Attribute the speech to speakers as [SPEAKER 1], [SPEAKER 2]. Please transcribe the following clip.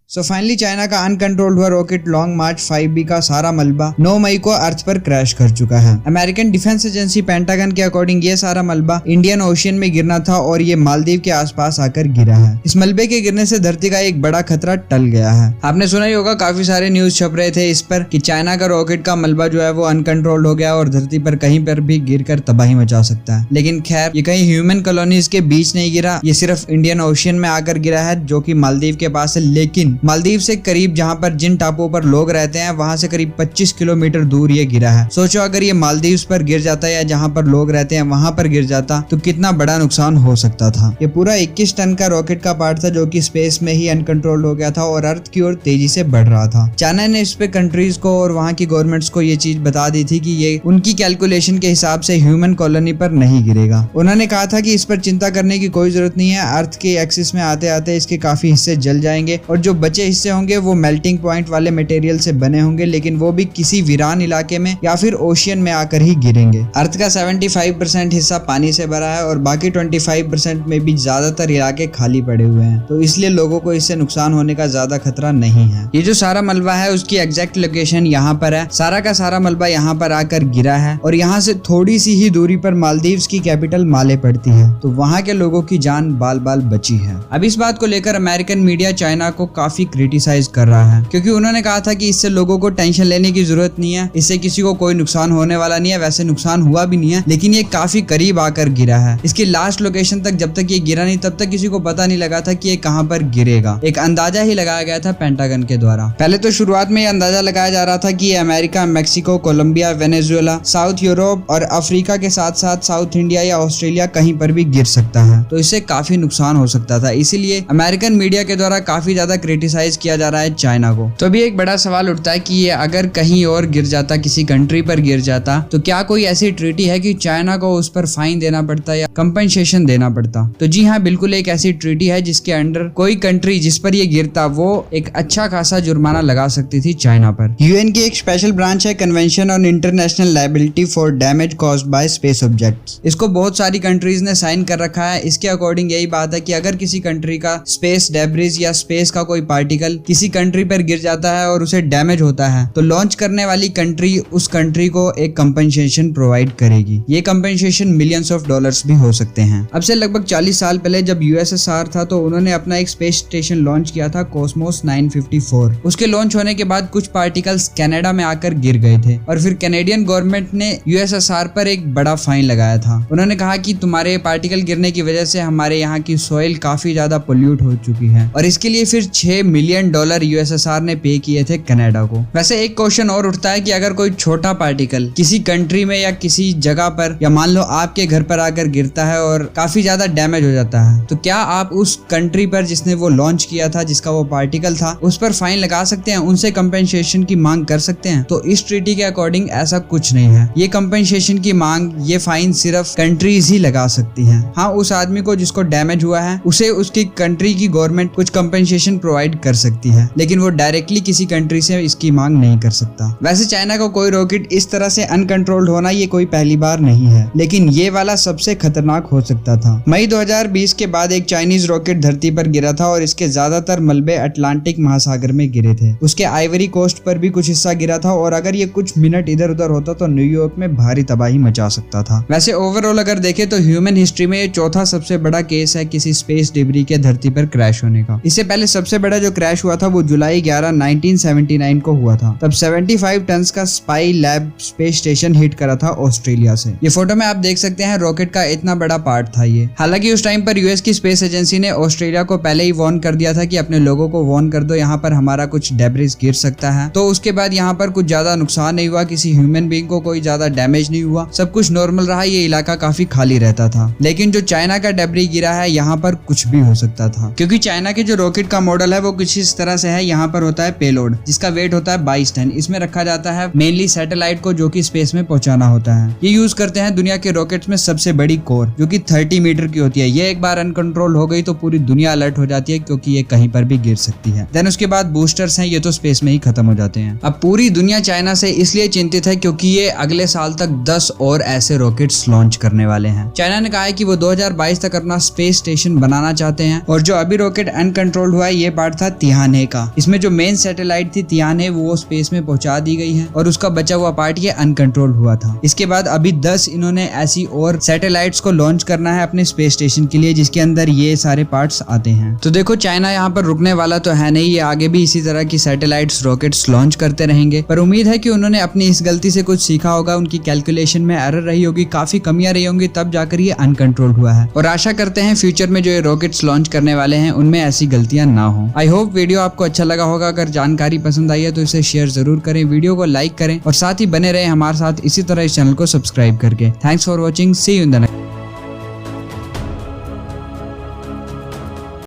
[SPEAKER 1] So finally China का uncontrolled हुआ rocket long मार्च 5B का सारा मलबा 9 मई को अर्थ पर क्रैश कर चुका है। अमेरिकन डिफेंस एजेंसी पेंटागन के अकॉर्डिंग ये सारा मलबा इंडियन ओशियन में गिरना था और ये मालदीव के आसपास आकर गिरा है। इस मलबे के गिरने से धरती का एक बड़ा खतरा टल गया है। आपने सुना ही होगा, काफी सारे न्यूज छप रहे थे इस पर कि चाइना का रॉकेट का मलबा जो है वो अनकंट्रोल्ड हो गया और धरती पर कहीं पर भी गिरकर तबाही मचा सकता है। लेकिन खैर, ये कहीं ह्यूमन कॉलोनीज के बीच नहीं गिरा, ये सिर्फ इंडियन ओशियन में आकर गिरा है जो कि मालदीव के पास है। लेकिन मालदीव से करीब जहां पर जिन टापुओं पर लोग रहते हैं वहां से करीब 25 किलोमीटर दूर ये गिरा है। सोचो अगर ये मालदीव्स पर गिर जाता या जहां पर लोग रहते हैं वहां पर गिर जाता तो कितना बड़ा नुकसान हो सकता था। ये पूरा 21 टन का रॉकेट का पार्ट था जो कि स्पेस में ही अनकंट्रोल्ड हो गया था और अर्थ की ओर तेजी से बढ़ रहा था। चाइना ने इस पे कंट्रीज को और वहां की गवर्नमेंट्स को ये चीज बता दी थी कि ये उनकी कैलकुलेशन के हिसाब से ह्यूमन कॉलोनी पर नहीं गिरेगा। उन्होंने कहा था कि इस पर चिंता करने की कोई जरूरत नहीं है, अर्थ के एक्सिस में आते आते इसके काफी हिस्से जल जाएंगे और जो बचे हिस्से होंगे वो मेल्टिंग पॉइंट वाले मटेरियल से बने होंगे, लेकिन वो भी किसी वीरान इलाके में या फिर ओशियन में आकर ही गिरेंगे। अर्थ का 75% हिस्सा पानी से भरा है और बाकी 25% में भी ज्यादातर इलाके खाली पड़े हुए हैं, तो इसलिए लोगों को इससे नुकसान होने का ज्यादा खतरा नहीं है। ये जो सारा मलबा है उसकी एग्जैक्ट लोकेशन यहाँ पर है। सारा का सारा मलबा यहाँ पर आकर गिरा है और यहाँ से थोड़ी सी ही दूरी पर मालदीव्स की कैपिटल माले पड़ती है, तो वहाँ के लोगों की जान बाल बाल बची है। अब इस बात को लेकर अमेरिकन मीडिया चाइना को काफी क्रिटिसाइज कर रहा है, क्योंकि उन्होंने कहा था कि इससे लोगों को टेंशन लेने की जरूरत नहीं है, इससे किसी को कोई नुकसान होने वाला नहीं है। वैसे नुकसान हुआ भी नहीं है, लेकिन ये काफी करीब आकर गिरा है। इसकी लास्ट लोकेशन तक जब तक ये गिरा नहीं तब तक किसी को पता नहीं लगा था कि ये कहां पर गिरेगा। एक अंदाजा ही लगाया गया था पेंटागन के द्वारा। पहले तो शुरुआत में ये अंदाजा लगाया जा रहा था कि ये America, Mexico, Colombia, Venezuela, south Europe और अफ्रीका के साथ साथ साउथ इंडिया या ऑस्ट्रेलिया कहीं पर भी गिर सकता है, तो इससे काफी नुकसान हो सकता था। इसीलिए अमेरिकन मीडिया के द्वारा काफी ज्यादा क्रिटिसाइज किया जा रहा है चाइना को। तो अभी एक बड़ा सवाल उठता है कि ये अगर कहीं और गिर जाता, किसी कंट्री पर गिर जाता, तो क्या कोई ऐसी ट्रीटी है कि चाइना को उस पर फाइन देना पड़ता या कंपनसेशन देना पड़ता? तो जी हाँ, बिल्कुल एक ऐसी ट्रीटी है जिसके अंडर कोई कंट्री जिस पर ये गिरता वो एक अच्छा खासा जुर्माना लगा सकती थी चाइना पर। यूएन की एक स्पेशल ब्रांच है convention on international liability for damage caused by space objects. इसको बहुत सारी कंट्रीज ने साइन कर रखा है। इसके अकॉर्डिंग यही बात है कि अगर किसी कंट्री का स्पेस डेब्रिज या स्पेस का कोई पार्टिकल किसी कंट्री पर गिर जाता है और उसे डैमेज होता है तो लॉन्च करने वाली कंट्री उस कंट्री को एक कंपनसेशन प्रोवाइड करेगी। ये कंपनसेशन मिलियंस ऑफ डॉलर्स भी हो सकते हैं। अब से लगभग 40 साल पहले जब यूएसएसआर था तो उन्होंने अपना एक स्पेस स्टेशन लॉन्च किया था, कॉस्मोस 954। उसके लॉन्च होने के बाद कुछ पार्टिकल्स कनाडा में आकर गिर गए थे और फिर कैनेडियन गवर्नमेंट ने यूएसएसआर पर एक बड़ा फाइन लगाया था। उन्होंने कहा कि तुम्हारे पार्टिकल गिरने की वजह से हमारे यहाँ की सॉइल काफी ज्यादा पोल्यूट हो चुकी है, और इसके लिए फिर $6 मिलियन यूएसएसआर ने पे किए थे कनाडा को। वैसे एक क्वेश्चन और उठता है कि अगर कोई छोटा पार्टिकल किसी कंट्री में या किसी जगह पर या मान लो आपके घर पर आकर गिरता है और काफी ज्यादा डैमेज हो जाता है, तो क्या आप उस कंट्री पर जिसने वो लॉन्च किया था, जिसका वो पार्टिकल था, उस पर फाइन लगा सकते हैं, उनसे कंपनसेशन की मांग कर सकते हैं? तो इस ट्रीटी के अकॉर्डिंग ऐसा कुछ नहीं है। ये कंपनसेशन की मांग, ये फाइन सिर्फ कंट्रीज ही लगा सकती है। हाँ, उस आदमी को जिसको डैमेज हुआ है उसे उसकी कंट्री की गवर्नमेंट कुछ कंपनसेशन प्रोवाइड कर सकती है, लेकिन वो डायरेक्टली किसी कंट्री से इसकी मांग नहीं कर सकता। वैसे चाइना का कोई रॉकेट इस तरह से अनकंट्रोल्ड होना ये कोई पहली बार नहीं है, लेकिन ये वाला सबसे खतरनाक हो सकता था। मई 2020 के बाद एक चाइनीज रॉकेट धरती पर गिरा था और इसके ज्यादातर मलबे अटलांटिक महासागर में गिरे थे। उसके आइवरी कोस्ट पर भी कुछ हिस्सा गिरा था और अगर ये कुछ मिनट इधर उधर होता तो न्यूयॉर्क में भारी तबाही मचा सकता था। वैसे ओवरऑल अगर देखे तो ह्यूमन हिस्ट्री में ये चौथा सबसे बड़ा केस है किसी स्पेस डिब्री के धरती पर क्रैश होने का। इससे पहले सबसे बड़ा जो क्रैश हुआ था वो जुलाई 11, 1979 को हुआ था। तब 75 टन का spy lab space station hit करा था ऑस्ट्रेलिया से। ये फोटो में आप देख सकते हैं रॉकेट का इतना बड़ा पार्ट था ये। हालांकि उस टाइम पर यूएस की स्पेस एजेंसी ने ऑस्ट्रेलिया को पहले ही वार्न कर दिया था कि अपने लोगों को वार्न कर दो, यहाँ पर हमारा कुछ डेब्रिज गिर सकता है। तो उसके बाद यहाँ पर कुछ ज्यादा नुकसान नहीं हुआ, किसी ह्यूमन बीइंग को कोई ज्यादा डैमेज नहीं हुआ, सब कुछ नॉर्मल रहा। ये इलाका काफी खाली रहता था। लेकिन जो चाइना का डेब्रिज गिरा है यहाँ पर कुछ भी हो सकता था, क्योंकि चाइना के जो रॉकेट का मॉडल है वो कुछ इस तरह से है। यहाँ पर होता है पेलोड जिसका वेट होता है 22 टन। इसमें रखा जाता है मेनली सैटेलाइट को जो कि स्पेस में पहुंचाना होता है। ये यूज करते हैं दुनिया के रॉकेट्स में सबसे बड़ी कोर जो कि 30 मीटर की होती है। ये एक बार अनकंट्रोल हो गई तो पूरी दुनिया अलर्ट हो जाती है, क्योंकि ये कहीं पर भी गिर सकती है। देन उसके बाद बूस्टर्स हैं, ये तो स्पेस में ही खत्म हो जाते हैं। अब पूरी दुनिया चाइना से इसलिए चिंतित है क्योंकि ये अगले साल तक 10 और ऐसे रॉकेट्स लॉन्च करने वाले हैं। चाइना ने कहा है कि वो 2022 तक अपना स्पेस स्टेशन बनाना चाहते हैं और जो अभी रॉकेट अनकंट्रोल्ड हुआ है ये पार्ट था तिहाने का। इसमें जो मेन सैटेलाइट थी तिहाने वो स्पेस में पहुंचा दी गई है और उसका बचा हुआ पार्ट ये अनकंट्रोल हुआ था। इसके बाद अभी 10 इन्होंने ऐसी और सैटेलाइट्स को लॉन्च करना है अपने स्पेस स्टेशन के लिए जिसके अंदर ये सारे पार्ट्स आते हैं। तो देखो चाइना यहाँ पर रुकने वाला तो है नहीं, ये आगे भी इसी तरह की सैटेलाइट्स रॉकेट्स लॉन्च करते रहेंगे। पर उम्मीद है कि उन्होंने अपनी इस गलती से कुछ सीखा होगा, उनकी कैलकुलेशन में एरर रही होगी, काफी कमियां रही होंगी, तब जाकर ये अनकंट्रोल हुआ है। और आशा करते हैं फ्यूचर में जो ये रॉकेट्स लॉन्च करने वाले हैं उनमें ऐसी गलतियां ना हो। आई होप वीडियो आपको अच्छा लगा होगा। अगर जानकारी पसंद आई है तो इसे शेयर जरूर करें, वीडियो को लाइक करें और साथ ही बने रहे हमारे साथ इसी तरह इस चैनल को सब्सक्राइब करके। Thanks for watching, see you in the next.